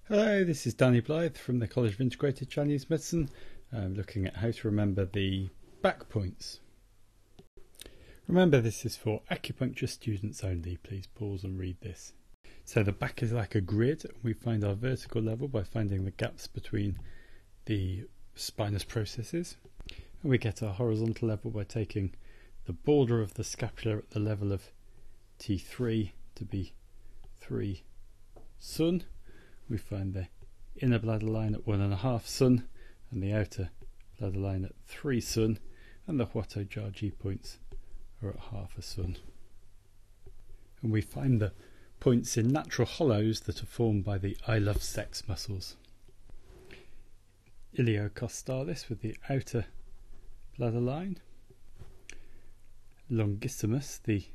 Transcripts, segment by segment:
Hello, this is Danny Blyth from the College of Integrated Chinese Medicine. I'm looking at how to remember the back points. Remember, this is for acupuncture students only. Please pause and read this. So the back is like a grid. We find our vertical level by finding the gaps between the spinous processes. And we get our horizontal level by taking the border of the scapula at the level of T3 to be 3 Sun. We find the inner bladder line at 1.5 Sun and the outer bladder line at 3 Sun, and the Huatou Jiaji points are at 0.5 Sun. And we find the points in natural hollows that are formed by the I love sex muscles. Iliocostalis with the outer bladder line, longissimus, the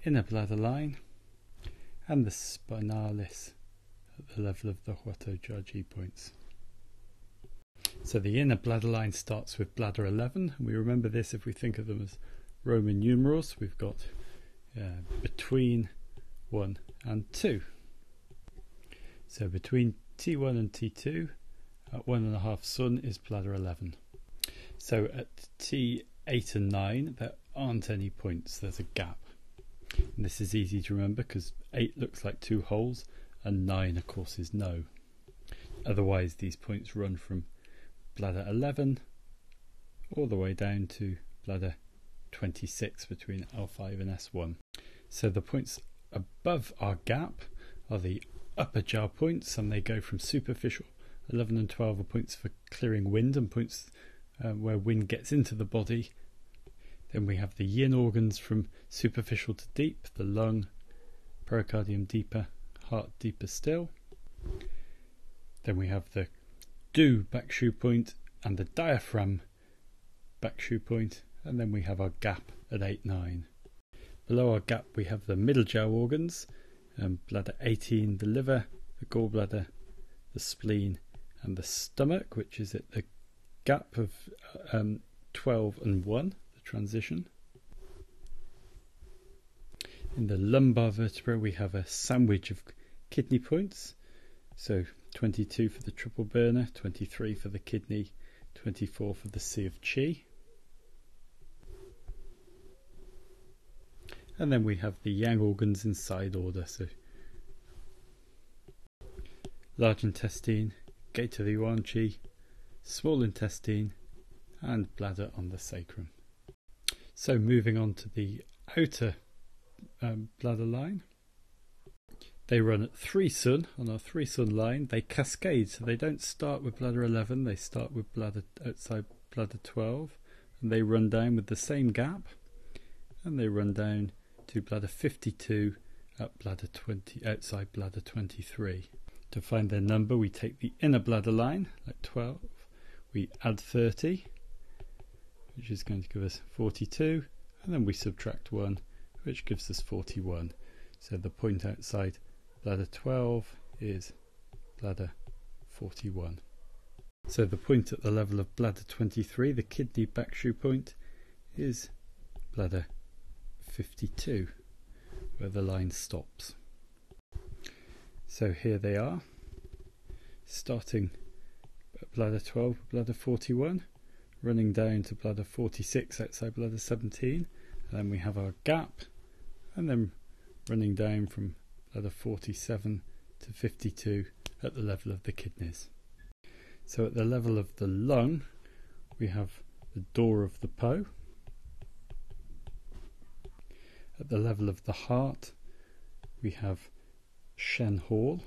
inner bladder line, and the spinalis at the level of the Huatou Jiaji points. So the inner bladder line starts with bladder 11, and we remember this if we think of them as Roman numerals. We've got between 1 and 2. So between T1 and T2 at 1.5 Sun is bladder 11. So at T8 and 9 there aren't any points, there's a gap. And this is easy to remember because 8 looks like 2 holes and 9 of course is no. Otherwise these points run from bladder 11 all the way down to bladder 26 between L5 and S1. So the points above our gap are the upper jaw points, and they go from superficial. 11 and 12 are points for clearing wind and points where wind gets into the body. Then we have the yin organs from superficial to deep, the lung, pericardium deeper, heart deeper still. Then we have the do back shoe point and the diaphragm back shoe point, and then we have our gap at 8-9. Below our gap we have the middle jaw organs, bladder 18, the liver, the gallbladder, the spleen and the stomach, which is at the gap of 12 and 1, the transition. In the lumbar vertebra we have a sandwich of kidney points, so 22 for the triple burner, 23 for the kidney, 24 for the Sea of Qi. And then we have the yang organs in side order, so large intestine, gate of the Yuan Qi, small intestine and bladder on the sacrum. So moving on to the outer bladder line. They run at 3 Sun on our 3 Sun line. They cascade, so they don't start with bladder 11, they start with bladder outside bladder 12, and they run down with the same gap, and they run down to bladder 52 at bladder 20 outside bladder 23. To find their number we take the inner bladder line at 12, we add 30, which is going to give us 42, and then we subtract 1, which gives us 41. So the point outside bladder 12 is bladder 41. So the point at the level of bladder 23, the kidney back shoe point, is bladder 52, where the line stops. So here they are, starting at bladder 12, bladder 41, running down to bladder 46 outside bladder 17, and then we have our gap, and then running down from bladder 47 to 52 at the level of the kidneys. So at the level of the lung we have the door of the Po. At the level of the heart we have Shen Hall,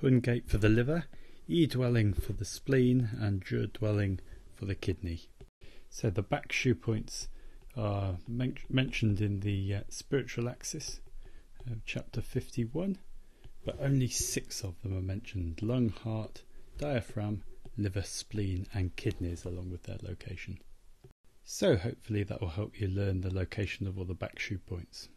Hun Gate for the liver, Yi dwelling for the spleen and Zhe dwelling for the kidney. So the back shoe points are mentioned in the spiritual axis of chapter 51, but only 6 of them are mentioned: lung, heart, diaphragm, liver, spleen and kidneys, along with their location. So hopefully that will help you learn the location of all the back shoe points.